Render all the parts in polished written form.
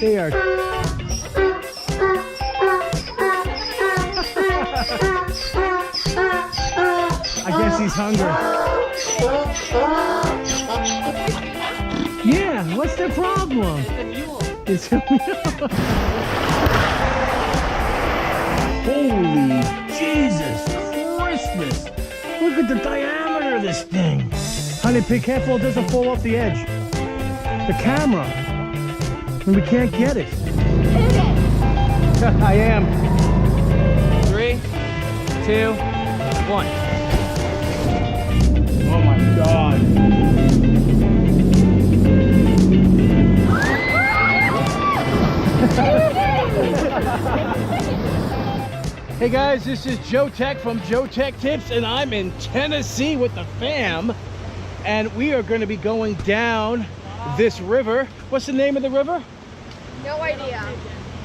They are. I guess he's hungry. Yeah, what's the problem? It's a mule. Holy Jesus Christmas! Look at the diameter of this thing. Honey, be careful it doesn't fall off the edge. The camera. And we can't get it. I am. 3, 2, 1. Oh my God. Hey guys, this is Joe Tech from Joe Tech Tips, and I'm in Tennessee with the fam, and we are going to be going down this river. What's the name of the river? No idea.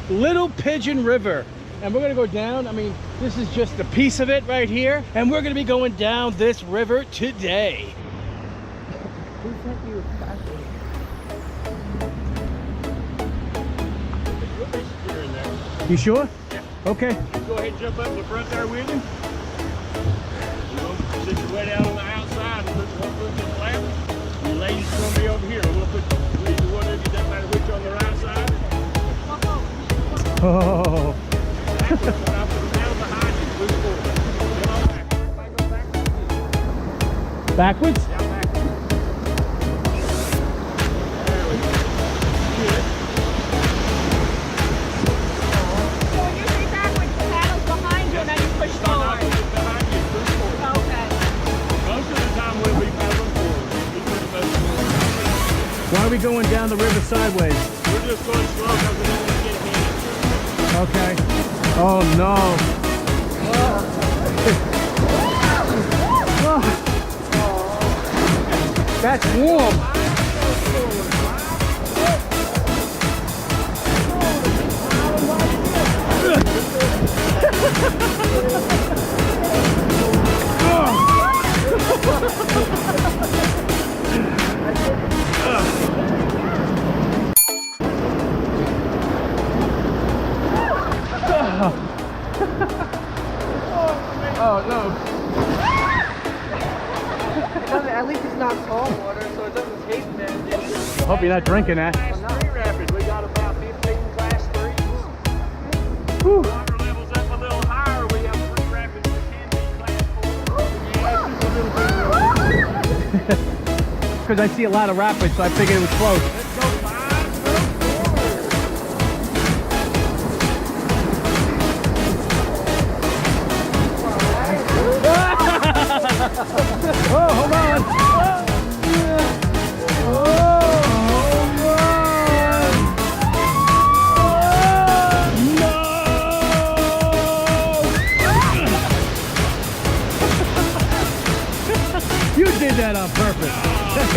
Little Pigeon River. And we're going to go down. I mean, this is just a piece of it right here, and we're going to be going down this river today. Who sent you a password? You sure? Yeah. Okay. Go ahead and jump up in the front there with him. We'll sit your weight out on the outside and put one foot in the left. Your lady's going to be over here. We'll put either one of you, doesn't matter which, on the right side. Oh. I'll put them down behind you. Move forward. Backwards? Yeah, backwards. There we go. Good. So when you say backwards, the paddle's behind you and then you push forward. Behind you. Move forward. Okay. Most of the time we'll be paddling forward. Why are we going down the river sideways? We're just going slow because we don't want to get hit. Okay. Oh no. Oh. That's warm. Oh no. At least it's not salt water, so it doesn't taste bad. I hope you're not drinking that. Class 3 rapids. We got about 15 class 3s. Whew. Water levels up a little higher. We have 3 rapids that can be class 4. Because I see a lot of rapids, so I figured it was close. Let's go 5 strokes forward. Oh, hold on. You did that on purpose.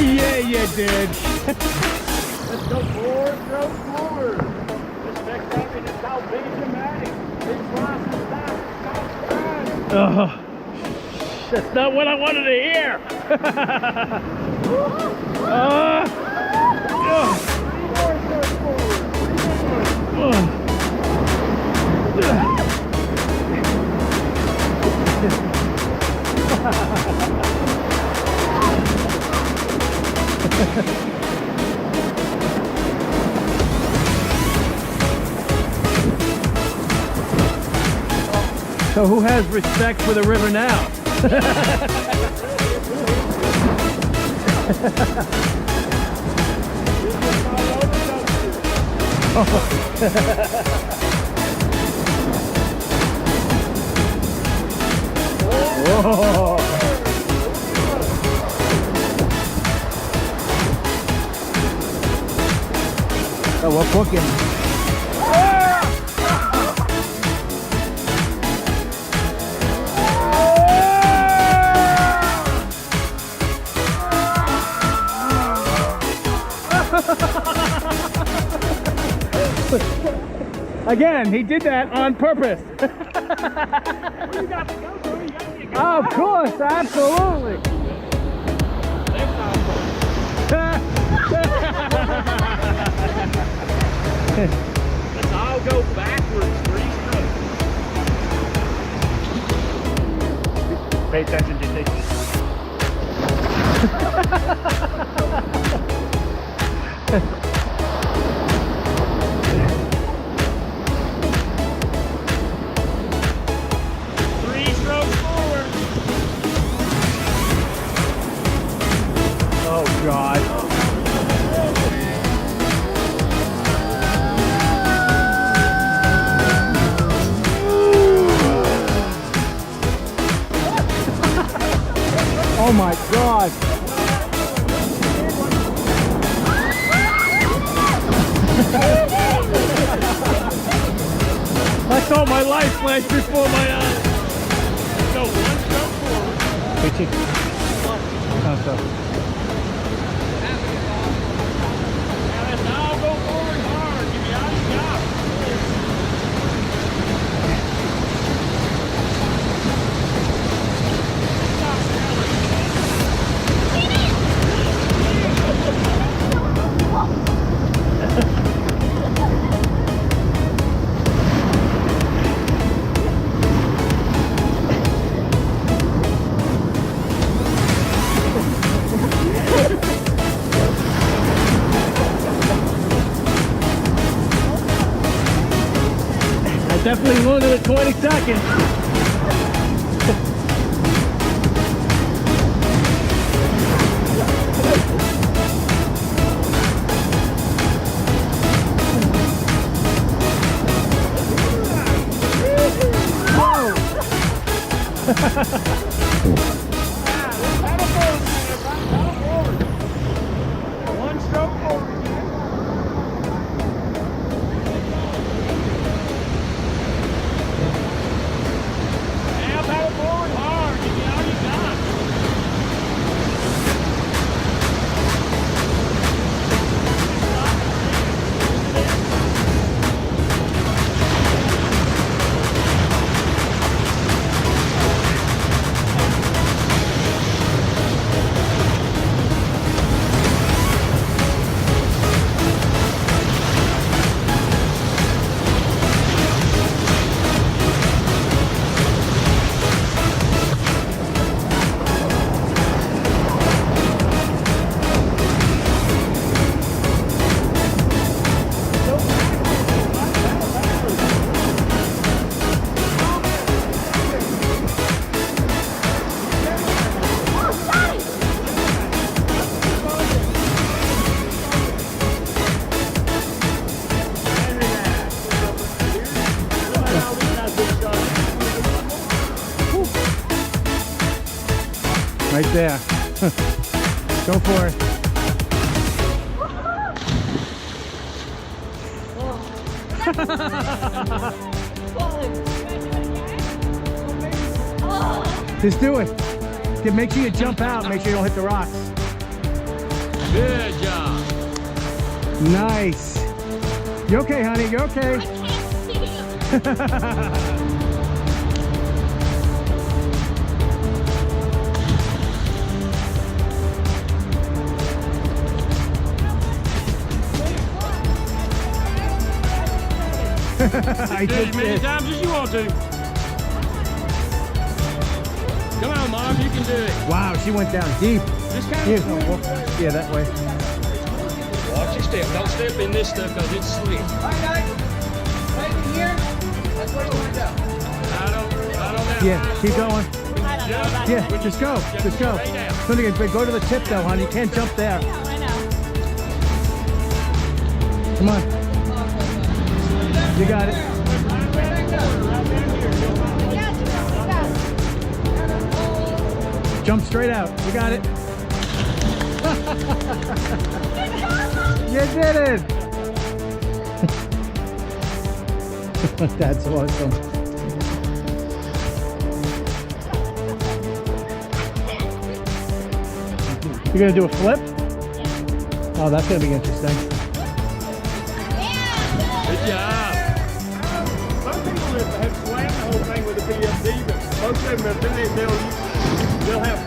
Yeah, you did. Let's go 4 strokes forward. This next rapid is called Big Dramatic. Big slice and stop. That's not what I wanted to hear. 3 more strokes forward. 3 more. So who has respect for the river now? Whoa. Oh, we're booking. Again, he did that on purpose. Well, you got to go, bro. You got to go. Of course, absolutely. Let's all go backwards 3 strokes. Pay attention, GT. Oh God. Oh my God. I saw my life flash before my eyes. Go 1 stroke forward. Pitchy. Oh, so. Now let's all go forward hard. Give me all you got. Definitely longer than 20 seconds. Paddle forward. 1 stroke forward. Now paddle forward hard. Give me all you got. Right there. Go for it. Just do it. Make sure you jump out. Make sure you don't hit the rocks. Good job. Nice. You okay, honey? You okay? I can't see you. I Do it as many did. times as you want to. Come on, Mom, you can do it. Wow, she went down deep. Just kind Yeah, of yeah, that way. watch your step. Don't step in this stuff because it's slick. Alright guys, right in here, that's where you want to go. I don't have Yeah, time. keep going. I don't know about Yeah, that. just go. Just go. Lay down. So go to the tip though, honey. You can't jump there. I know. Come on. You got it. Yeah, just go. Jump straight out. You got it. You did it. That's awesome. You're gonna do a flip? Oh, that's gonna be interesting. Good job. Some people have slammed the whole thing with a PFD, but most of them they'll have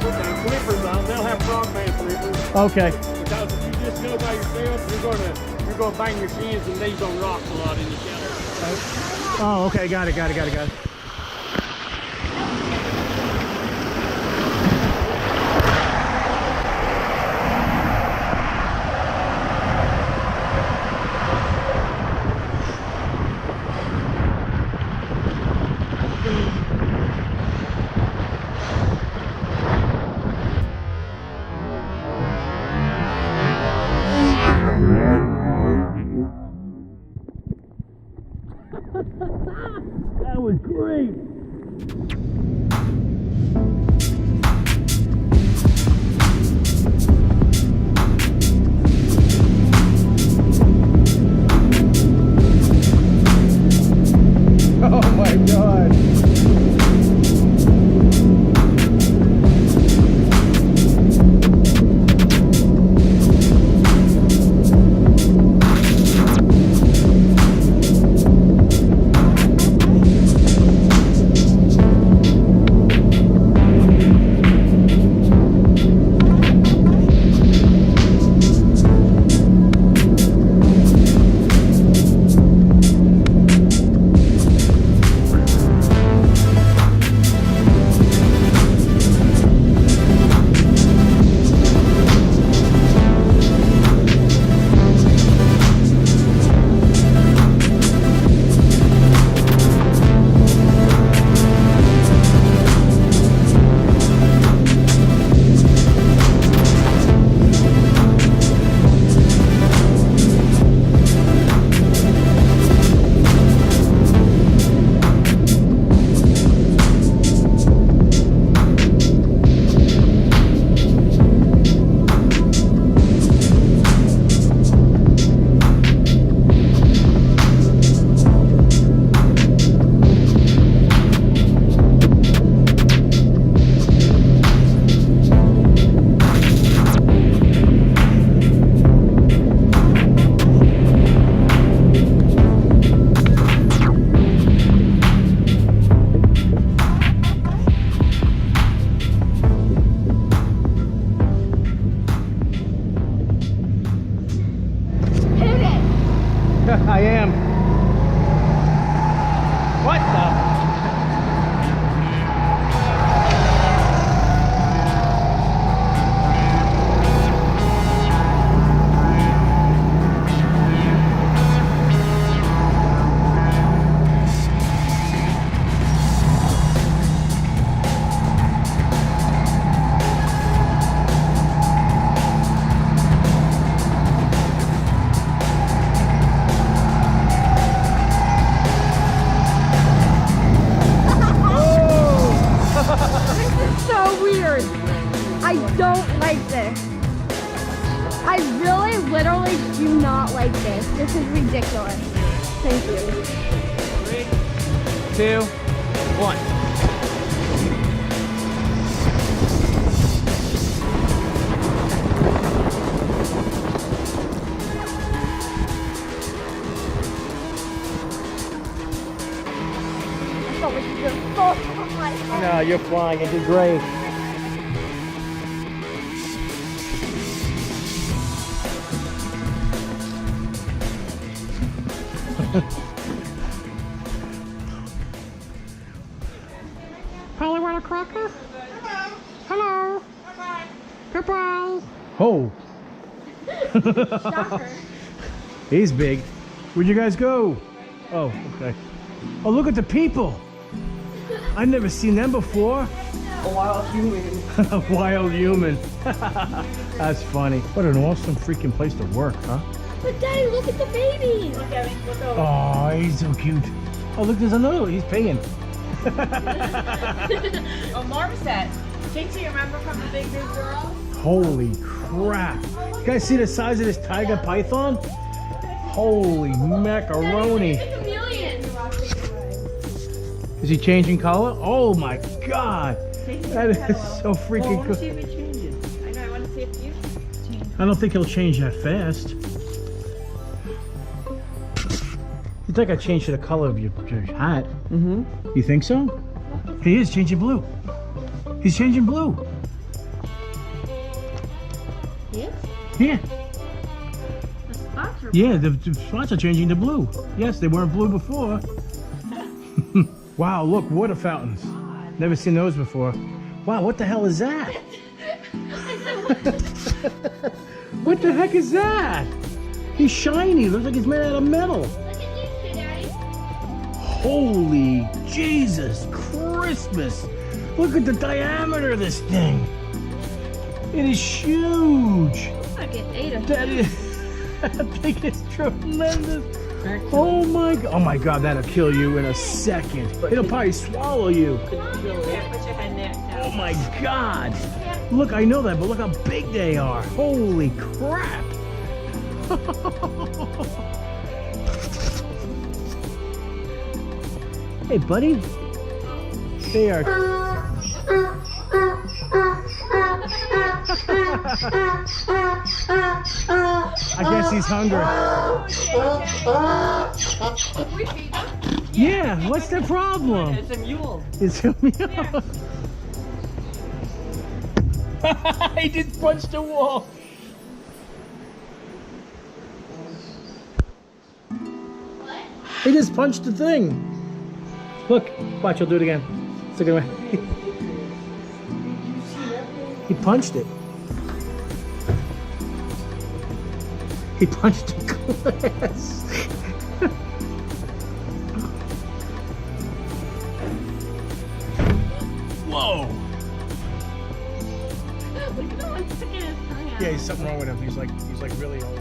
flippers on. They'll have frogman flippers. Okay. Because if you just go by yourself, you're gonna bang your shins and knees on rocks a lot in the shallow. Oh, okay, got it. That was great. Oh my God. I am. What the? I don't like this. I really, literally do not like this. This is ridiculous. Thank you. 3, 2, 1. No, you're flying. You did great. Probably want a cracker? Hello. Hello. Goodbye. Oh. He's big. Where'd you guys go? Oh, okay. Oh, look at the people. I've never seen them before. A wild human. A wild human. That's funny. What an awesome freaking place to work, huh? But Daddy, look at the baby. Look at me. Look over. Oh, he's so cute. Oh, look, there's another one. He's paying. Oh, Marmoset. Can't you remember from the Big Big Girl? Holy crap. You guys see the size of this tiger python? Holy macaroni. It's a chameleon. Is he changing color? Oh my God. That is so freaking cool. See if it changes. I know, I want to see if you change. I don't think he'll change that fast. You think I changed the color of your hat? Mm-hmm. You think so? He is changing blue. He's changing blue. Yes? Yeah. The spots Yeah, the spots are changing to blue. Yes, they weren't blue before. Wow, look, water fountains. Never seen those before. Wow, what the hell is that? What the heck is that? He's shiny. Looks like he's made out of metal. Look at these two, Daddy. Holy Jesus Christmas. Look at the diameter of this thing. It is huge. Like it ate a That is, that thing is tremendous. Oh my God, that'll kill you in a second. It'll probably swallow you. Oh my God. Look, I know that, but look how big they are. Holy crap. Hey, buddy. They are. I guess he's hungry. We feed them. Yeah, what's the problem? It's a mule. It's a meow. He just punched the wall. What? He just punched the thing. Look, watch, he'll do it again. It's a good way. He punched it. He punched the glass. Whoa! Look at the one sticking his tongue out. Yeah, he's something wrong with him. He's like really old.